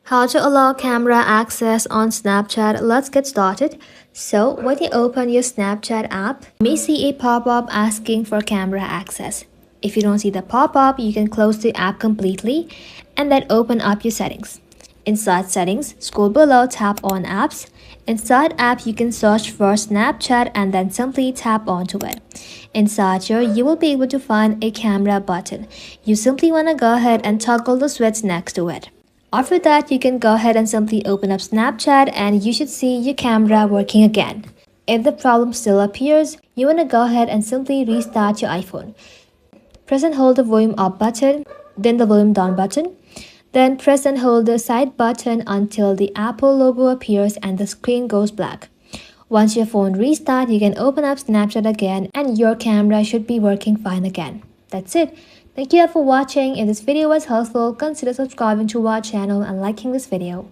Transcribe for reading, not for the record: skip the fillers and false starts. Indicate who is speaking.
Speaker 1: How to allow camera access on Snapchat? Let's get started. So, when you open your Snapchat app, you may see a pop-up asking for camera access. If you don't see the pop-up, you can close the app completely and then open up your settings. Inside settings, scroll below, tap on apps. Inside app, you can search for Snapchat and then simply tap onto it. Inside here, you will be able to find a camera button. You simply want to go ahead and toggle the switch next to it. After that, you can go ahead and simply open up Snapchat and you should see your camera working again. If the problem still appears, you want to go ahead and simply restart your iPhone. Press and hold the volume up button, then the volume down button. Then press and hold the side button until the Apple logo appears and the screen goes black. Once your phone restarts, you can open up Snapchat again and your camera should be working fine again. That's it. Thank you all for watching. If this video was helpful, consider subscribing to our channel and liking this video.